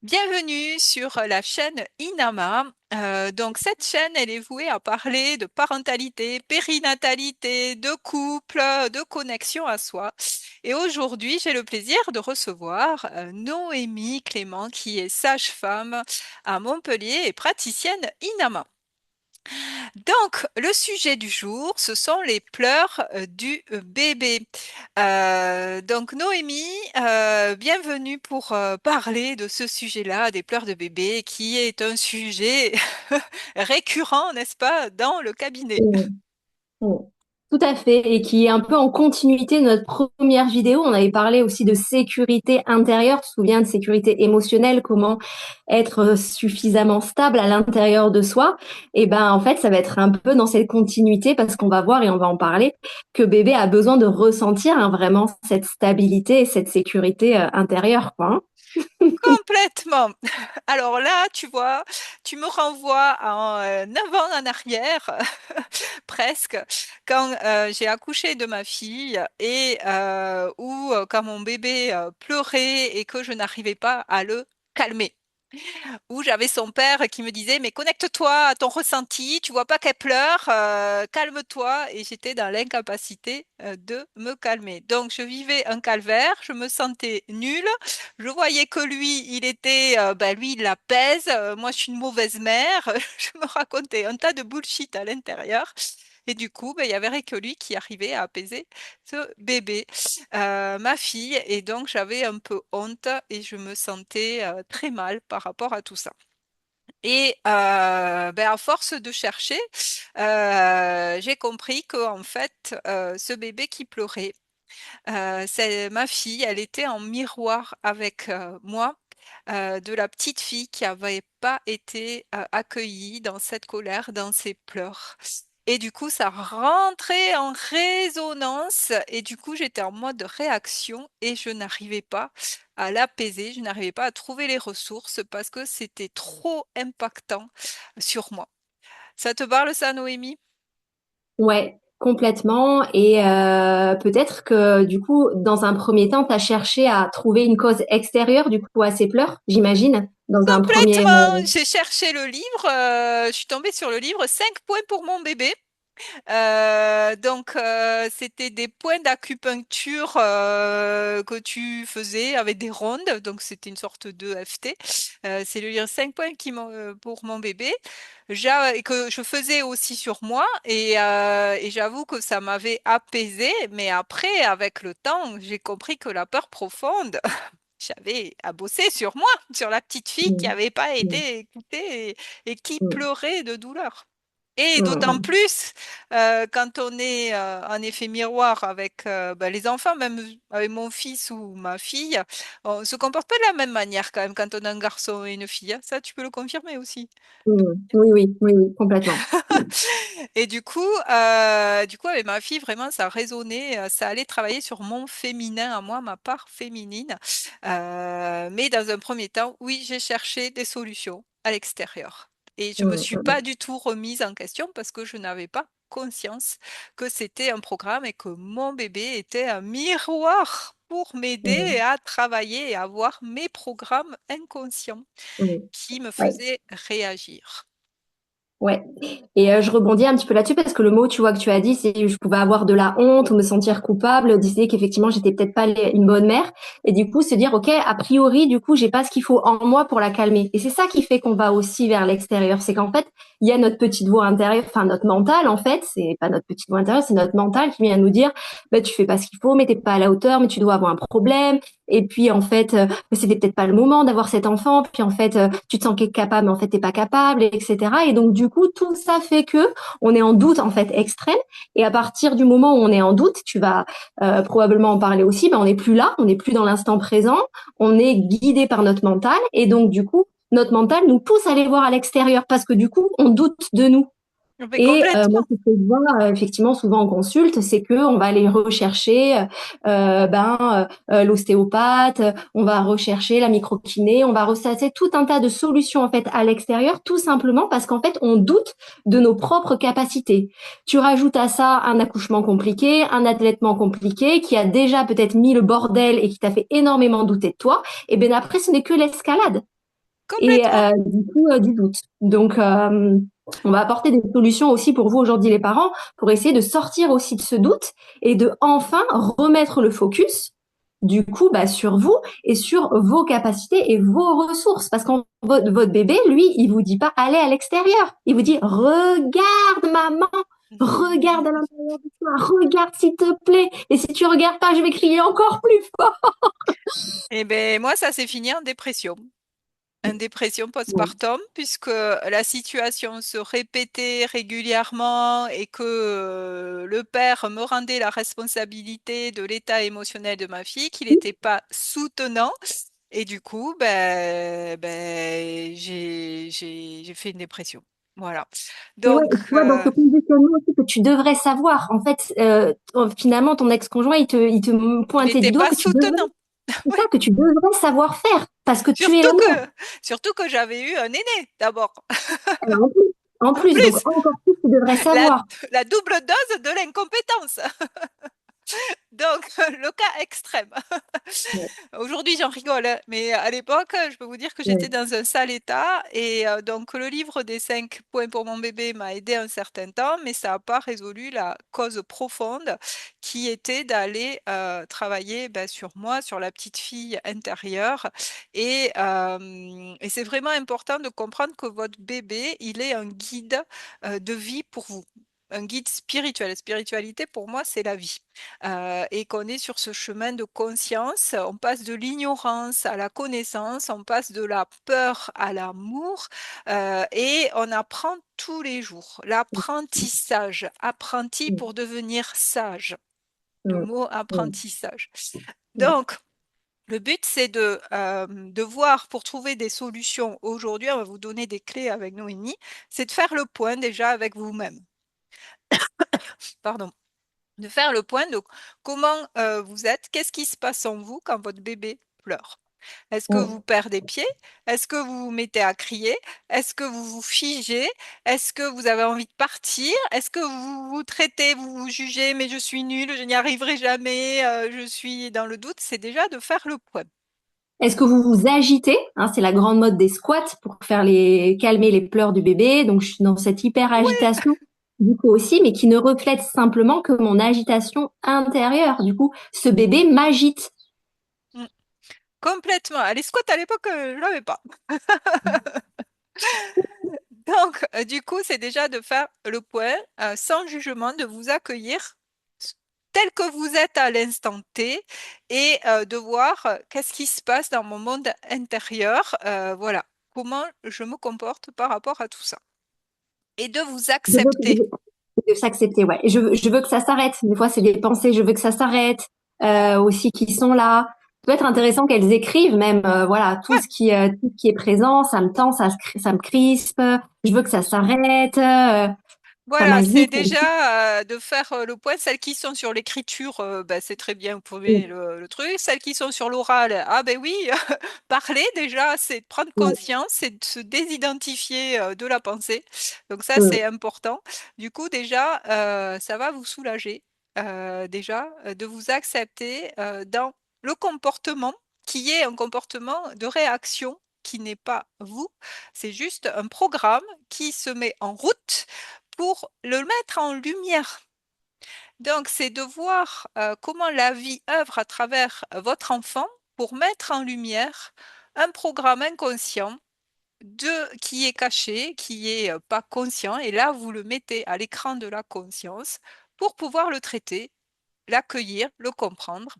Bienvenue sur la chaîne Inama. Donc cette chaîne, elle est vouée à parler de parentalité, périnatalité, de couple, de connexion à soi. Et aujourd'hui, j'ai le plaisir de recevoir Noémie Clément, qui est sage-femme à Montpellier et praticienne Inama. Donc, le sujet du jour, ce sont les pleurs du bébé. Donc, Noémie, bienvenue pour parler de ce sujet-là, des pleurs de bébé, qui est un sujet récurrent, n'est-ce pas, dans le cabinet. Mm. Mm. Tout à fait, et qui est un peu en continuité de notre première vidéo. On avait parlé aussi de sécurité intérieure, tu te souviens de sécurité émotionnelle, comment être suffisamment stable à l'intérieur de soi. Et ben en fait, ça va être un peu dans cette continuité parce qu'on va voir et on va en parler que bébé a besoin de ressentir vraiment cette stabilité et cette sécurité intérieure, quoi. Complètement. Alors là, tu vois, tu me renvoies en 9 ans en arrière, presque, quand j'ai accouché de ma fille et où quand mon bébé pleurait et que je n'arrivais pas à le calmer. Où j'avais son père qui me disait, mais connecte-toi à ton ressenti, tu vois pas qu'elle pleure, calme-toi. Et j'étais dans l'incapacité de me calmer. Donc je vivais un calvaire, je me sentais nulle. Je voyais que lui, il était, lui, il l'apaise. Moi, je suis une mauvaise mère. Je me racontais un tas de bullshit à l'intérieur. Et du coup, il y avait que lui qui arrivait à apaiser ce bébé, ma fille. Et donc, j'avais un peu honte et je me sentais très mal par rapport à tout ça. Et à force de chercher, j'ai compris que en fait, ce bébé qui pleurait, c'est ma fille. Elle était en miroir avec moi, de la petite fille qui n'avait pas été accueillie dans cette colère, dans ses pleurs. Et du coup, ça rentrait en résonance. Et du coup, j'étais en mode réaction et je n'arrivais pas à l'apaiser. Je n'arrivais pas à trouver les ressources parce que c'était trop impactant sur moi. Ça te parle ça, Noémie? Ouais, complètement. Et peut-être que du coup, dans un premier temps, tu as cherché à trouver une cause extérieure du coup à ces pleurs, j'imagine, dans un premier. Complètement. J'ai cherché le livre. Je suis tombée sur le livre 5 points pour mon bébé. C'était des points d'acupuncture que tu faisais avec des rondes. Donc, c'était une sorte de FT. C'est le lire 5 points pour mon bébé. Et que je faisais aussi sur moi. Et j'avoue que ça m'avait apaisé. Mais après, avec le temps, j'ai compris que la peur profonde, j'avais à bosser sur moi, sur la petite fille qui Mm, n'avait pas mm, été écoutée et qui mm, pleurait de douleur. Et d'autant mm, plus quand on est en effet miroir avec les enfants, même avec mon fils ou ma fille, on se comporte pas de la même manière quand même quand on a un garçon et une fille, hein. Ça, tu peux le confirmer aussi. Oui, oui, oui, oui, complètement. Et du coup, avec ma fille, vraiment, ça résonnait, ça allait travailler sur mon féminin à moi, ma part féminine. Mais dans un premier temps, oui, j'ai cherché des solutions à l'extérieur. Et je me Mm, suis pas mm, du tout remise en question parce que je n'avais pas conscience que c'était un programme et que mon bébé était un miroir pour m'aider mm, à travailler et à voir mes programmes inconscients mm. qui me Ouais. faisaient réagir. Ouais. Et je rebondis un petit peu là-dessus parce que le mot, tu vois, que tu as dit, c'est je pouvais avoir de la honte ou me sentir coupable, décider qu'effectivement j'étais peut-être pas une bonne mère. Et du coup, se dire, ok, a priori, du coup, j'ai pas ce qu'il faut en moi pour la calmer. Et c'est ça qui fait qu'on va aussi vers l'extérieur, c'est qu'en fait, il y a notre petite voix intérieure, enfin notre mental en fait, c'est pas notre petite voix intérieure, c'est notre mental qui vient nous dire, bah tu fais pas ce qu'il faut, mais t'es pas à la hauteur, mais tu dois avoir un problème. Et puis en fait, c'était peut-être pas le moment d'avoir cet enfant. Puis en fait, tu te sens capable, mais en fait t'es pas capable, etc. Et donc du coup, tout ça fait que on est en doute en fait extrême. Et à partir du moment où on est en doute, tu vas probablement en parler aussi. Ben on n'est plus là, on n'est plus dans l'instant présent. On est guidé par notre mental. Et donc du coup, notre mental nous pousse à aller voir à l'extérieur parce que du coup, on doute de nous. Mais Et moi, complètement. ce que je vois effectivement souvent en consulte, c'est que on va aller rechercher l'ostéopathe, on va rechercher la microkiné, on va rechercher tout un tas de solutions en fait à l'extérieur, tout simplement parce qu'en fait on doute de nos propres capacités. Tu rajoutes à ça un accouchement compliqué, un allaitement compliqué qui a déjà peut-être mis le bordel et qui t'a fait énormément douter de toi. Et bien après, ce n'est que l'escalade. et complètement. du coup du doute. Donc on va apporter des solutions aussi pour vous aujourd'hui les parents pour essayer de sortir aussi de ce doute et de enfin remettre le focus du coup bah, sur vous et sur vos capacités et vos ressources parce que votre bébé lui il vous dit pas allez à l'extérieur, il vous dit regarde maman, regarde à l'intérieur de toi, regarde s'il te plaît et si tu regardes pas je vais crier encore plus fort. Et ben moi, ça s'est fini en dépression. Une dépression Ouais. postpartum, puisque la situation se répétait régulièrement et que le père me rendait la responsabilité de l'état émotionnel de ma fille, qu'il n'était pas soutenant. Et du coup, j'ai fait une dépression. Voilà. Et ouais, Donc, et tu vois, dans ce conditionnement aussi que tu devrais savoir, en fait, finalement, ton ex-conjoint, il te il pointait n'était du doigt pas que tu devrais, soutenant. c'est Oui. ça, que tu devrais savoir faire, parce que tu es Surtout la mère. que, surtout que j'avais eu un aîné d'abord. Alors, en En plus, donc plus, encore plus, tu devrais la, savoir. la double dose de l'incompétence. Donc, le cas extrême. Ouais, Aujourd'hui, j'en rigole, hein, mais à l'époque, je peux vous dire que j'étais ouais, dans un sale état. Et donc, le livre des 5 points pour mon bébé m'a aidé un certain temps, mais ça n'a pas résolu la cause profonde qui était d'aller travailler ben, sur moi, sur la petite fille intérieure. Et c'est vraiment important de comprendre que votre bébé, il est un guide de vie pour vous. Un guide spirituel. La spiritualité, pour moi, c'est la vie. Et qu'on est sur ce chemin de conscience. On passe de l'ignorance à la connaissance, on passe de la peur à l'amour et on apprend tous les jours. L'apprentissage, apprenti mm, pour devenir sage. Le mm, mot mm, apprentissage. mm, Donc, le but, c'est de voir pour trouver des solutions. Aujourd'hui, on va vous donner des clés avec Noémie. C'est de faire le point déjà avec vous-même. Pardon. De faire le point de comment vous êtes, qu'est-ce qui se passe en vous quand votre bébé pleure. Est-ce que mm. vous perdez pied? Est-ce que vous vous mettez à crier? Est-ce que vous vous figez? Est-ce que vous avez envie de partir? Est-ce que vous vous traitez, vous vous jugez, mais je suis nulle, je n'y arriverai jamais, je suis dans le doute? C'est déjà de faire le point. Est-ce que vous vous agitez? Hein, c'est la grande mode des squats pour faire calmer les pleurs du bébé. Donc, je suis dans cette hyper Oui, agitation, du coup aussi, mais qui ne reflète simplement que mon agitation intérieure. Du coup, ce bébé m'agite. mm, complètement. Les squats à l'époque, je l'avais pas. Donc, du coup, c'est déjà de faire le point sans jugement, de vous accueillir tel que vous êtes à l'instant T et de voir qu'est-ce qui se passe dans mon monde intérieur. Voilà, comment je me comporte par rapport à tout ça. Et de vous Je veux, je accepter. veux- de s'accepter, ouais. Et je veux que ça s'arrête. Des fois, c'est des pensées, je veux que ça s'arrête, aussi qui sont là. Ça peut être intéressant qu'elles écrivent même, voilà, Ouais. tout ce qui est présent, ça me tend, ça me crispe, je veux que ça s'arrête, ça Voilà, c'est m'agite. déjà de faire le point. Celles qui sont sur l'écriture, ben, c'est très bien, vous pouvez le truc. Celles qui sont sur l'oral, ah ben oui, parler déjà, c'est de prendre Ouais, conscience, c'est de se désidentifier de la pensée. Donc ça, ouais, c'est important. Du coup, déjà, ça va vous soulager, déjà, de vous accepter dans le comportement qui est un comportement de réaction qui n'est pas vous. C'est juste un programme qui se met en route pour le mettre en lumière. Donc, c'est de voir comment la vie œuvre à travers votre enfant pour mettre en lumière un programme inconscient qui est caché, qui est pas conscient, et là, vous le mettez à l'écran de la conscience pour pouvoir le traiter, l'accueillir, le comprendre.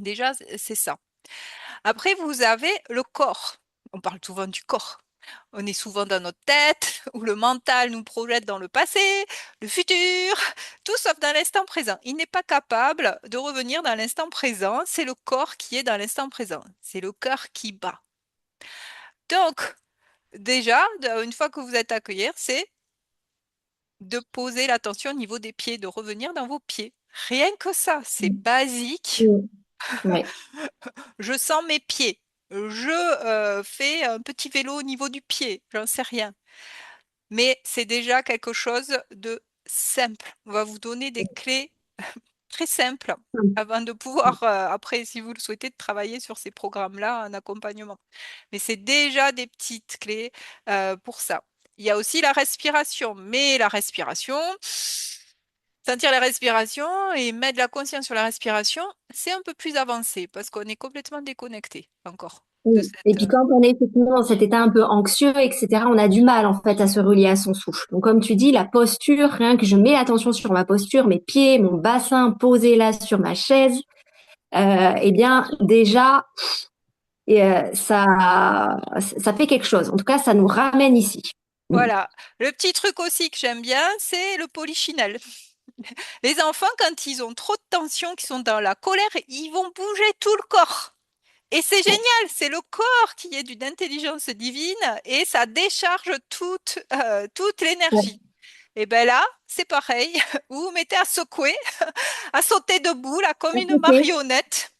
Déjà, c'est ça. Après, vous avez le corps. On parle souvent du corps. On est souvent dans notre tête, où le mental nous projette dans le passé, le futur, tout sauf dans l'instant présent. Il n'est pas capable de revenir dans l'instant présent. C'est le corps qui est dans l'instant présent. C'est le cœur qui bat. Donc, déjà, une fois que vous êtes accueillir, c'est de poser l'attention au niveau des pieds, de revenir dans vos pieds. Rien que ça, c'est basique. ouais, ouais. Je sens mes pieds. Je fais un petit vélo au niveau du pied. J'en sais rien. Mais c'est déjà quelque chose de simple. On va vous donner des clés très simples Mm. avant de pouvoir, après, si vous le souhaitez, de travailler sur ces programmes-là en accompagnement. Mais c'est déjà des petites clés pour ça. Il y a aussi la respiration, mais la respiration, sentir la respiration et mettre de la conscience sur la respiration, c'est un peu plus avancé parce qu'on est complètement déconnecté encore de Oui. Et cette... puis quand on est effectivement dans cet état un peu anxieux, etc., on a du mal en fait à se relier à son souffle. Donc comme tu dis, la posture, rien que je mets l'attention sur ma posture, mes pieds, mon bassin posé là sur ma chaise, eh bien déjà, ça fait quelque chose. En tout cas, ça nous ramène ici. Mm. Voilà. Le petit truc aussi que j'aime bien, c'est le polichinelle. Les enfants, quand ils ont trop de tension, qui sont dans la colère, ils vont bouger tout le corps. Et c'est génial, c'est le corps qui est d'une intelligence divine et ça décharge toute Ouais. l'énergie. Et ben là, c'est pareil. Vous vous mettez à secouer, à sauter debout, là, comme À une côté. marionnette,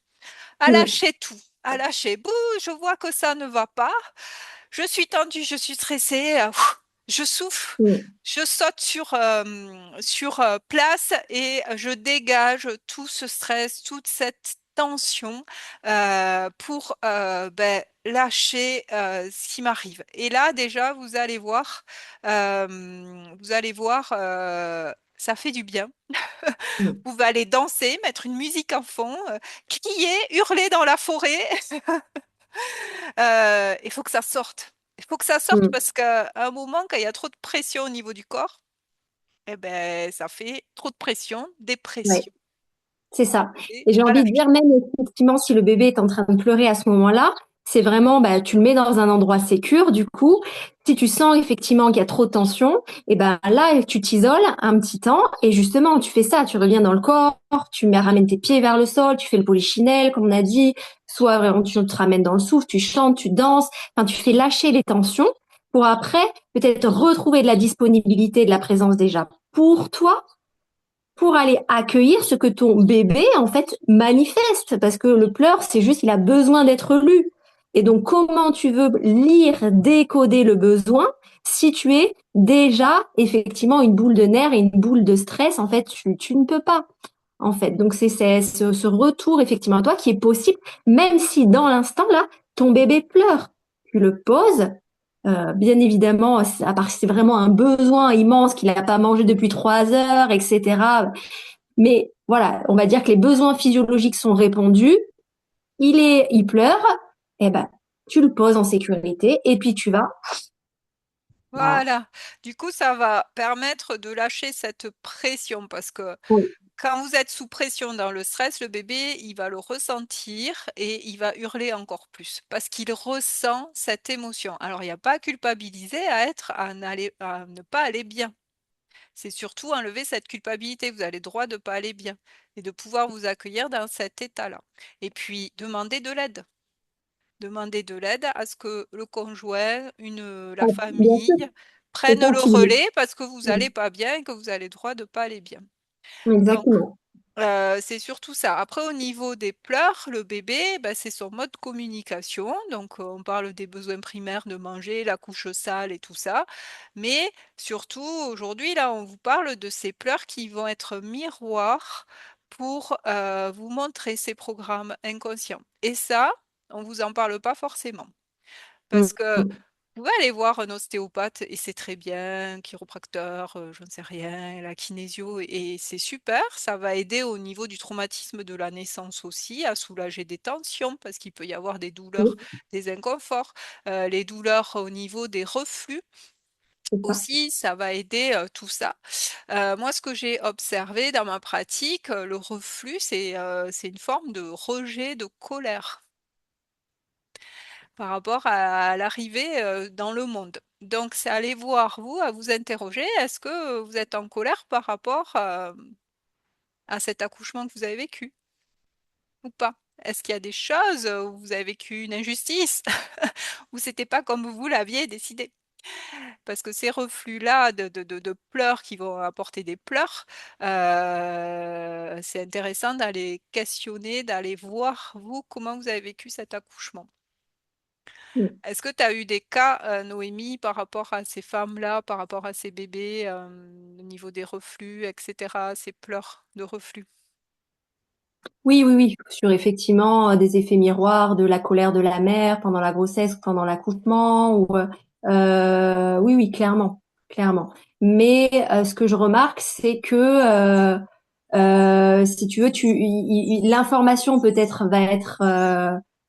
à Mm. lâcher tout, à lâcher. Bouh, je vois que ça ne va pas. Je suis tendue, je suis stressée. Je souffle, Mm. je saute sur place et je dégage tout ce stress, toute cette tension pour lâcher ce qui m'arrive. Et là, déjà, vous allez voir, ça fait du bien. Mm. Vous allez danser, mettre une musique en fond, crier, hurler dans la forêt. Il faut que ça sorte. Il faut que ça sorte Mm. parce qu'à un moment, quand il y a trop de pression au niveau du corps, eh ben, ça fait trop de pression, Ouais. dépression. C'est ça. Et Et j'ai à envie de lâcher. dire, même effectivement, si le bébé est en train de pleurer à ce moment-là, c'est vraiment, bah, tu le mets dans un endroit sécure, du coup. Si tu sens effectivement qu'il y a trop de tension, et ben là, tu t'isoles un petit temps et justement, tu fais ça, tu reviens dans le corps, ramènes tes pieds vers le sol, tu fais le polichinelle, comme on a dit, soit vraiment tu te ramènes dans le souffle, tu chantes, tu danses, enfin, tu fais lâcher les tensions pour après peut-être retrouver de la disponibilité, de la présence déjà pour toi pour aller accueillir ce que ton bébé en fait manifeste parce que le pleur c'est juste il a besoin d'être lu et donc comment tu veux lire décoder le besoin si tu es déjà effectivement une boule de nerfs et une boule de stress en fait tu ne peux pas en fait donc c'est ce retour effectivement à toi qui est possible même si dans l'instant là ton bébé pleure tu le poses bien évidemment, à part si c'est vraiment un besoin immense qu'il n'a pas mangé depuis 3 heures, etc. Mais voilà, on va dire que les besoins physiologiques sont répondus. Il pleure, eh ben, tu le poses en sécurité et puis tu vas, voilà. Voilà. Du coup, ça va permettre de lâcher cette pression parce que Oui. quand vous êtes sous pression dans le stress, le bébé, il va le ressentir et il va hurler encore plus parce qu'il ressent cette émotion. Alors, il n'y a pas à culpabiliser à ne pas aller bien. C'est surtout enlever cette culpabilité. Vous avez le droit de ne pas aller bien et de pouvoir vous accueillir dans cet état-là. Et puis, demander de l'aide. Demander de l'aide à ce que le conjoint, Ah, la bien sûr, famille c'est prennent ça le qui me... relais parce que vous n'allez pas bien et que vous avez le droit de ne pas aller bien. Donc, Exactement. c'est surtout ça. Après, au niveau des pleurs, le bébé, bah, c'est son mode de communication. Donc, on parle des besoins primaires de manger, la couche sale et tout ça. Mais surtout, aujourd'hui, là, on vous parle de ces pleurs qui vont être miroirs pour vous montrer ces programmes inconscients. Et ça, on vous en parle pas forcément. Parce que Mm. vous pouvez aller voir un ostéopathe et c'est très bien, chiropracteur, je ne sais rien, la kinésio et c'est super. Ça va aider au niveau du traumatisme de la naissance aussi, à soulager des tensions parce qu'il peut y avoir des douleurs, Oui, des inconforts, les douleurs au niveau des reflux. c'est ça. Aussi, ça va aider tout ça. Moi, ce que j'ai observé dans ma pratique, le reflux, c'est une forme de rejet de colère par rapport à l'arrivée, dans le monde. Donc c'est aller voir vous, à vous interroger, est-ce que vous êtes en colère par rapport, à cet accouchement que vous avez vécu ou pas? Est-ce qu'il y a des choses, où vous avez vécu une injustice? Ou c'était pas comme vous l'aviez décidé? Parce que ces reflux-là de pleurs qui vont apporter des pleurs, c'est intéressant d'aller questionner, d'aller voir vous, comment vous avez vécu cet accouchement. Mm. Est-ce que tu as eu des cas, Noémie, par rapport à ces femmes-là, par rapport à ces bébés, au niveau des reflux, et cetera, ces pleurs de reflux? Oui, oui, oui, sur effectivement des effets miroirs de la colère de la mère pendant la grossesse, pendant l'accouchement, ou oui, oui, clairement, clairement. Mais ce que je remarque, c'est que si tu veux, l'information peut-être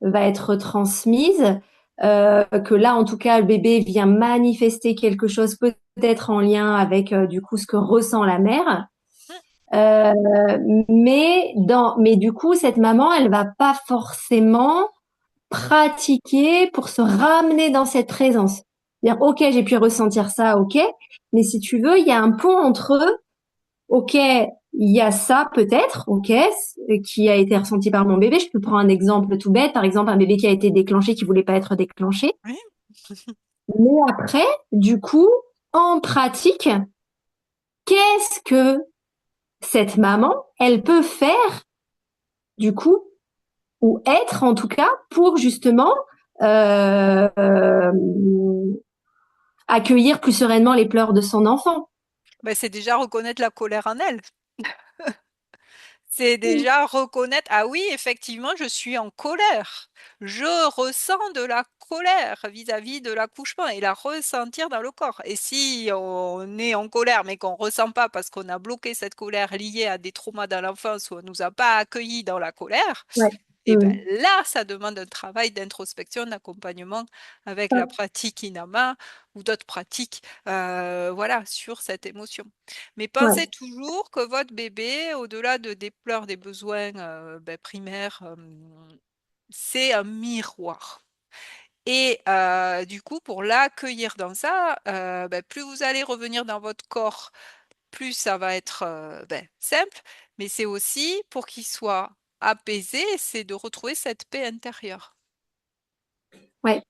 va être transmise, que là, en tout cas, le bébé vient manifester quelque chose peut-être en lien avec du coup ce que ressent la mère. Mm. Euh, mais du coup, cette maman, elle va pas forcément pratiquer pour se ramener dans cette présence. Dire, ok, j'ai pu ressentir ça, ok, mais si tu veux, il y a un pont entre eux. Ok, il y a ça peut-être, ok, qui a été ressenti par mon bébé. Je peux prendre un exemple tout bête, par exemple un bébé qui a été déclenché, qui voulait pas être déclenché. Oui. Mais après, du coup, en pratique, qu'est-ce que cette maman, elle peut faire du coup ou être en tout cas pour justement euh, euh, accueillir plus sereinement les pleurs de son enfant. Ben, c'est déjà reconnaître la colère en elle. C'est déjà reconnaître, ah oui, effectivement, je suis en colère. Je ressens de la colère vis-à-vis de l'accouchement et la ressentir dans le corps. Et si on est en colère mais qu'on ne ressent pas parce qu'on a bloqué cette colère liée à des traumas dans l'enfance ou on ne nous a pas accueillis dans la colère, Ouais. et bien Mm. là, ça demande un travail d'introspection, d'accompagnement avec la pratique Inama ou d'autres pratiques voilà, sur cette émotion. Mais Ouais. pensez toujours que votre bébé, au-delà des pleurs, des besoins primaires, c'est un miroir. Et du coup, pour l'accueillir dans ça, plus vous allez revenir dans votre corps, plus ça va être simple. Mais c'est aussi pour qu'il soit apaisé, c'est de retrouver cette paix intérieure. Ouais.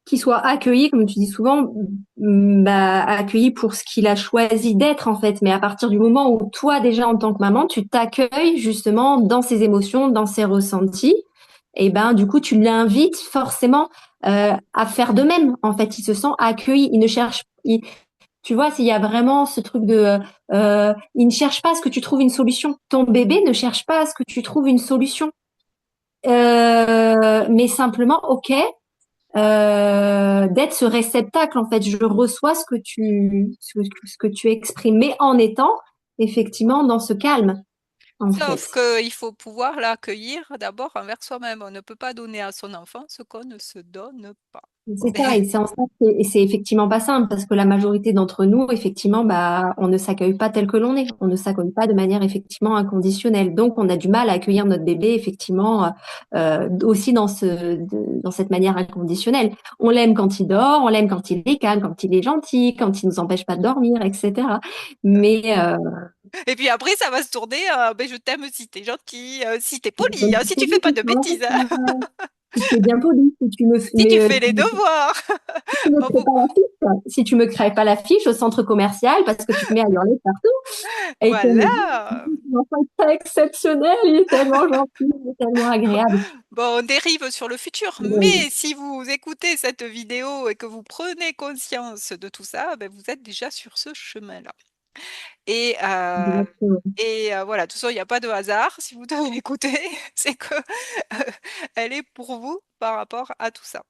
Qu'il soit accueilli, comme tu dis souvent, bah, accueilli pour ce qu'il a choisi d'être en fait. Mais à partir du moment où toi déjà en tant que maman, tu t'accueilles justement dans ses émotions, dans ses ressentis, et ben du coup tu l'invites forcément à faire de même. En fait, il se sent accueilli. Il ne cherche, tu vois, s'il y a vraiment ce truc de, il ne cherche pas à ce que tu trouves une solution. Ton bébé ne cherche pas à ce que tu trouves une solution, mais simplement, ok, d'être ce réceptacle en fait. Je reçois ce que tu exprimes, mais en étant effectivement dans ce calme en Sauf fait. qu'il faut pouvoir l'accueillir d'abord envers soi-même. On ne peut pas donner à son enfant ce qu'on ne se donne pas. C'est ça, et c'est en ça et c'est effectivement pas simple parce que la majorité d'entre nous, effectivement, bah, on ne s'accueille pas tel que l'on est. On ne s'accueille pas de manière effectivement inconditionnelle. Donc, on a du mal à accueillir notre bébé effectivement aussi dans cette manière inconditionnelle. On l'aime quand il dort, on l'aime quand il est calme, quand il est gentil, quand il nous empêche pas de dormir, etc. Mais Et puis après, ça va se tourner, je t'aime si t'es gentil, si t'es poli, hein, si tu fais pas de bêtises, hein, si tu es bien poli, si tu me, si tu mais, fais les devoirs. tu me crées Bon, pas la fiche, si tu me crées pas la fiche au centre commercial parce que tu te mets à hurler partout et que voilà. mon enfant est exceptionnel, il est tellement gentil, il est tellement agréable. Bon, on dérive sur le futur, mais si vous écoutez cette vidéo et que vous prenez conscience de tout ça, vous êtes déjà sur ce chemin-là. Et, Exactement. voilà, de toute façon, il n'y a pas de hasard. Si vous devez l'écouter, c'est que elle est pour vous par rapport à tout ça.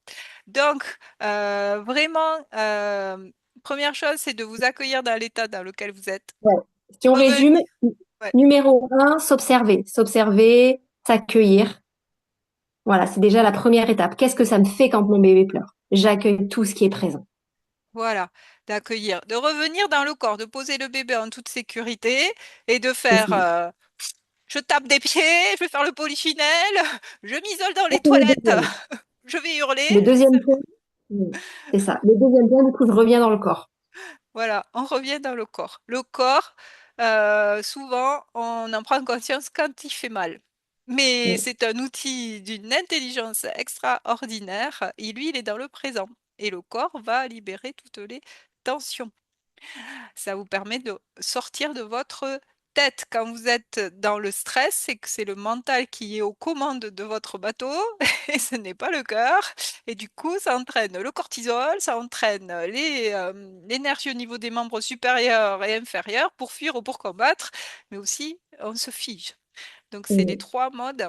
Donc, vraiment, première chose, c'est de vous accueillir dans l'état dans lequel vous êtes. Ouais. Si on résume, Revenir. Ouais, numéro un, s'observer, s'accueillir. Voilà, c'est déjà la première étape. Qu'est-ce que ça me fait quand mon bébé pleure? J'accueille tout ce qui est présent. voilà, d'accueillir, de revenir dans le corps, de poser le bébé en toute sécurité et de C'est faire ça. je tape des pieds, je vais faire le polychinelle, je m'isole dans Ça, les c'est le toilettes, deuxième. je vais hurler. Le deuxième point, c'est ça. Le deuxième point, du coup, je reviens dans le corps. Voilà, on revient dans le corps. Le corps, souvent, on en prend conscience quand il fait mal. Mais Mm. c'est un outil d'une intelligence extraordinaire. Et lui, il est dans le présent. Et le corps va libérer toutes les tensions. Ça vous permet de sortir de votre tête. Quand vous êtes dans le stress, c'est que c'est le mental qui est aux commandes de votre bateau et ce n'est pas le cœur. Et du coup, ça entraîne le cortisol, ça entraîne l'énergie au niveau des membres supérieurs et inférieurs pour fuir ou pour combattre, mais aussi on se fige. Donc, c'est les Mm. trois modes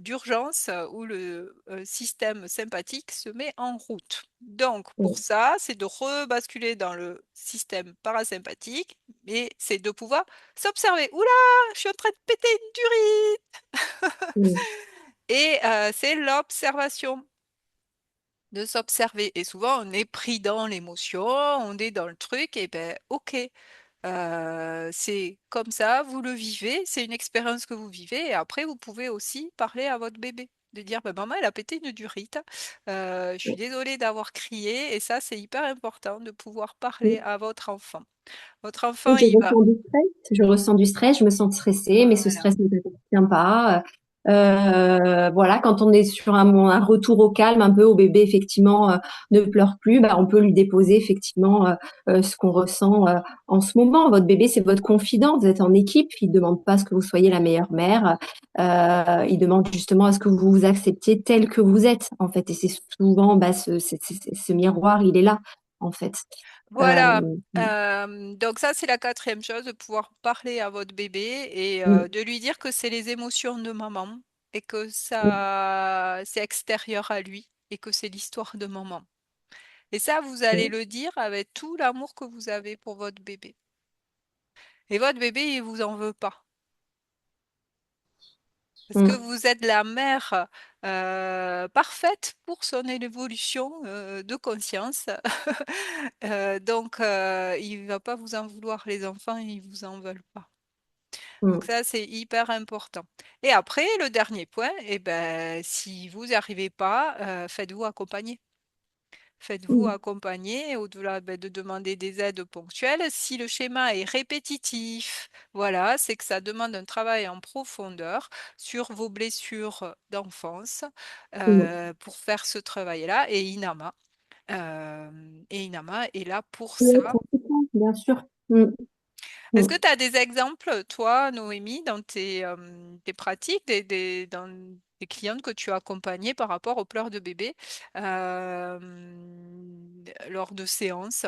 d'urgence où le système sympathique se met en route. Donc, pour Mm. ça, c'est de rebasculer dans le système parasympathique et c'est de pouvoir s'observer. Oula, je suis en train de péter une durite. Mm. Et c'est l'observation, de s'observer. Et souvent, on est pris dans l'émotion, on est dans le truc, et ben, ok, c'est comme ça, vous le vivez, c'est une expérience que vous vivez, et après, vous pouvez aussi parler à votre bébé. De dire, ben, maman, elle a pété une durite, je suis désolée d'avoir crié, et ça, c'est hyper important de pouvoir parler Mm. à votre enfant. Votre enfant, Oui, il va. je ressens du stress, je me sens stressée, mais ce Voilà. stress ne t'appartient pas. Voilà, quand on est sur un retour au calme, un peu au bébé, effectivement, ne pleure plus, bah, on peut lui déposer effectivement ce qu'on ressent en ce moment. Votre bébé, c'est votre confident, vous êtes en équipe, il ne demande pas à ce que vous soyez la meilleure mère, il demande justement à ce que vous vous acceptiez tel que vous êtes, en fait. Et c'est souvent, bah, ce miroir, il est là, en fait. Euh, Voilà, donc ça c'est la quatrième chose, de pouvoir parler à votre bébé et mm, de lui dire que c'est les émotions de maman et que mm, ça c'est extérieur à lui et que c'est l'histoire de maman. Et ça, vous allez mm, le dire avec tout l'amour que vous avez pour votre bébé. Et votre bébé, il vous en veut pas. Parce que mm. vous êtes la mère parfaite pour son évolution de conscience. Donc, il va pas vous en vouloir, les enfants, ils vous en veulent pas. Donc Mm, ça, c'est hyper important. Et après, le dernier point, eh ben, si vous n'y arrivez pas, faites-vous accompagner. Faites-vous mm, accompagner au-delà ben, de demander des aides ponctuelles. Si le schéma est répétitif, voilà, c'est que ça demande un travail en profondeur sur vos blessures d'enfance mm. pour faire ce travail-là. Euh, et Inama est là pour Oui, ça. complètement, bien sûr. Mm, Est-ce mm, que tu as des exemples, toi, Noémie, dans tes pratiques, dans des clientes que tu as accompagnées par rapport aux pleurs de bébé euh, lors de séances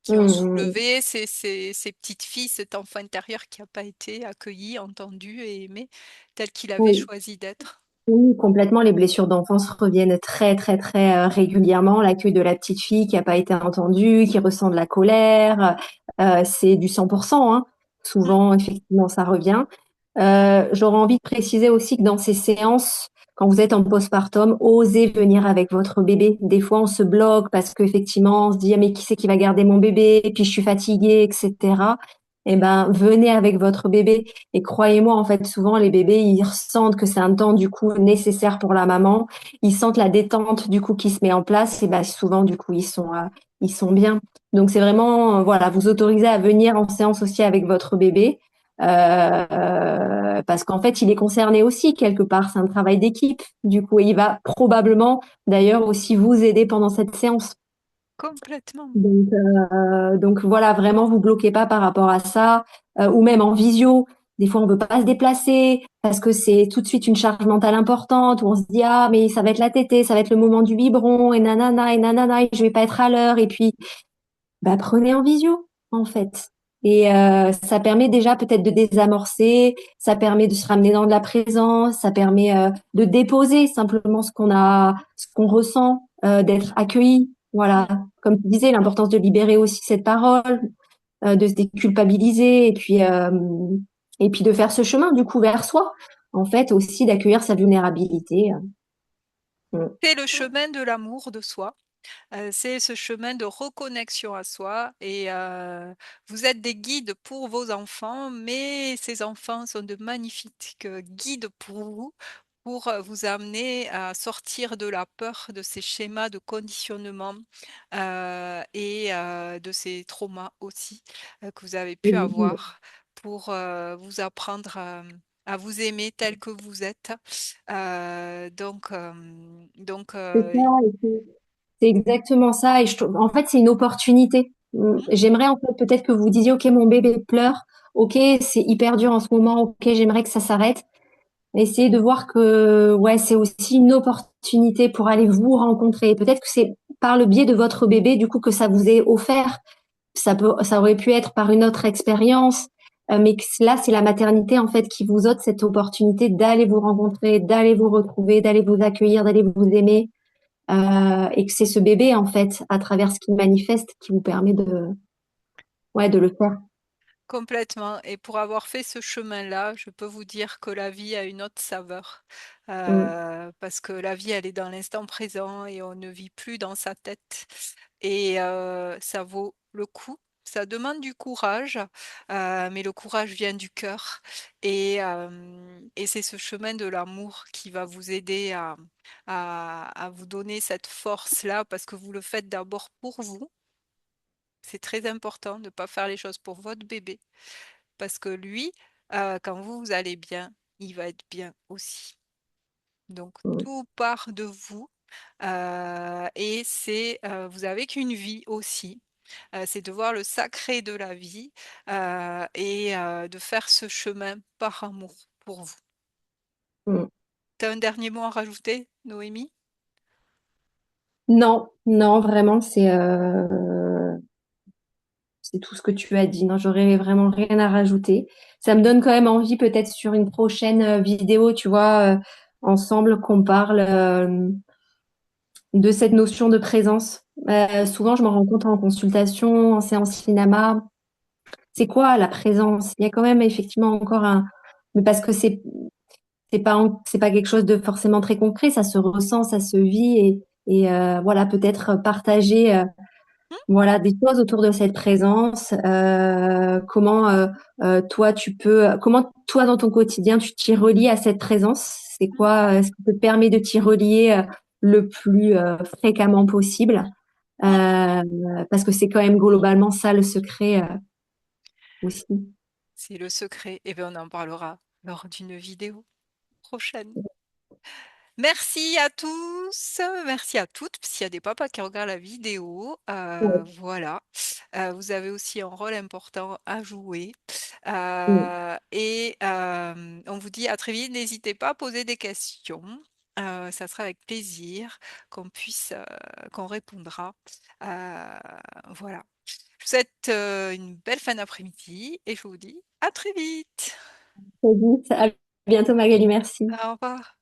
qui ont mm, soulevé ces petites filles, cet enfant intérieur qui n'a pas été accueilli, entendu et aimé tel qu'il avait oui. choisi d'être? Oui, complètement. Les blessures d'enfance reviennent très, très, très régulièrement. L'accueil de la petite fille qui n'a pas été entendue, qui ressent de la colère, c'est du 100%, hein. Mm. Souvent, effectivement, ça revient. J'aurais envie de préciser aussi que dans ces séances, quand vous êtes en postpartum, osez venir avec votre bébé. Des fois, on se bloque parce qu'effectivement, on se dit, ah, mais qui c'est qui va garder mon bébé? Et puis, je suis fatiguée, etc. Eh ben, venez avec votre bébé. Et croyez-moi, en fait, souvent, les bébés, ils ressentent que c'est un temps, du coup, nécessaire pour la maman. Ils sentent la détente, du coup, qui se met en place. Et ben, souvent, du coup, ils sont bien. Donc, c'est vraiment, voilà, vous autorisez à venir en séance aussi avec votre bébé. Parce qu'en fait, il est concerné aussi quelque part. C'est un travail d'équipe. Du coup, et il va probablement, d'ailleurs, aussi vous aider pendant cette séance. Complètement. Donc voilà, vraiment, vous bloquez pas par rapport à ça, ou même en visio. Des fois, on veut pas se déplacer parce que c'est tout de suite une charge mentale importante où on se dit ah mais ça va être la tétée, ça va être le moment du biberon et nanana et je vais pas être à l'heure et puis bah prenez en visio en fait. Et ça permet déjà peut-être de désamorcer, ça permet de se ramener dans de la présence, ça permet de déposer simplement ce qu'on ressent, d'être accueilli. Voilà, Mm. comme tu disais, l'importance de libérer aussi cette parole, de se déculpabiliser et puis de faire ce chemin du coup vers soi. En fait, aussi d'accueillir sa vulnérabilité. Mm. C'est le chemin de l'amour de soi. C'est ce chemin de reconnexion à soi et vous êtes des guides pour vos enfants, mais ces enfants sont de magnifiques guides pour vous, pour vous amener à sortir de la peur, de ces schémas de conditionnement et de ces traumas aussi que vous avez pu Mm. avoir pour vous apprendre à vous aimer tel que vous êtes. Donc, C'est ça, et c'est exactement ça. Et en fait, c'est une opportunité. J'aimerais en fait peut-être que vous disiez, OK, mon bébé pleure. OK, c'est hyper dur en ce moment. OK, j'aimerais que ça s'arrête. Essayez de voir que ouais, c'est aussi une opportunité pour aller vous rencontrer. Peut-être que c'est par le biais de votre bébé, du coup, que ça vous est offert. Ça aurait pu être par une autre expérience. mais que là, c'est la maternité en fait qui vous ôte cette opportunité d'aller vous rencontrer, d'aller vous retrouver, d'aller vous accueillir, d'aller vous aimer, et que c'est ce bébé en fait, à travers ce qu'il manifeste, qui vous permet ouais, de le faire. Complètement, et pour avoir fait ce chemin-là, je peux vous dire que la vie a une autre saveur. Mm, Parce que la vie, elle est dans l'instant présent et on ne vit plus dans sa tête. Et ça vaut le coup. Ça demande du courage, mais le courage vient du cœur. Et c'est ce chemin de l'amour qui va vous aider à vous donner cette force-là, parce que vous le faites d'abord pour vous. C'est très important de ne pas faire les choses pour votre bébé, parce que lui, quand vous, vous allez bien, il va être bien aussi. Donc mm, tout part de vous, et vous avez qu'une vie aussi. C'est de voir le sacré de la vie, et de faire ce chemin par amour pour vous. mm. Tu as un dernier mot à rajouter, Noémie? Non, non, vraiment, c'est tout ce que tu as dit. Non, j'aurais vraiment rien à rajouter. Ça me donne quand même envie, peut-être sur une prochaine vidéo, tu vois, ensemble, qu'on parle de cette notion de présence. Souvent, je me rends compte en consultation, en séance cinéma, c'est quoi la présence? Il y a quand même effectivement encore un, mais parce que c'est pas quelque chose de forcément très concret, ça se ressent, ça se vit et voilà, peut-être partager. Voilà, des choses autour de cette présence. Comment toi comment toi dans ton quotidien tu t'y relis à cette présence? C'est quoi ce qui te permet de t'y relier le plus fréquemment possible? Euh, Parce que c'est quand même globalement ça le secret aussi. C'est le secret. Et bien, on en parlera lors d'une vidéo prochaine. Merci à tous, merci à toutes. S'il y a des papas qui regardent la vidéo, Ouais. voilà. Vous avez aussi un rôle important à jouer. Mm. Et on vous dit à très vite. N'hésitez pas à poser des questions. Ça sera avec plaisir qu'on répondra. Euh, voilà. Je vous souhaite une belle fin d'après-midi et je vous dis à très vite. Très vite. À bientôt Magali, merci. Au revoir.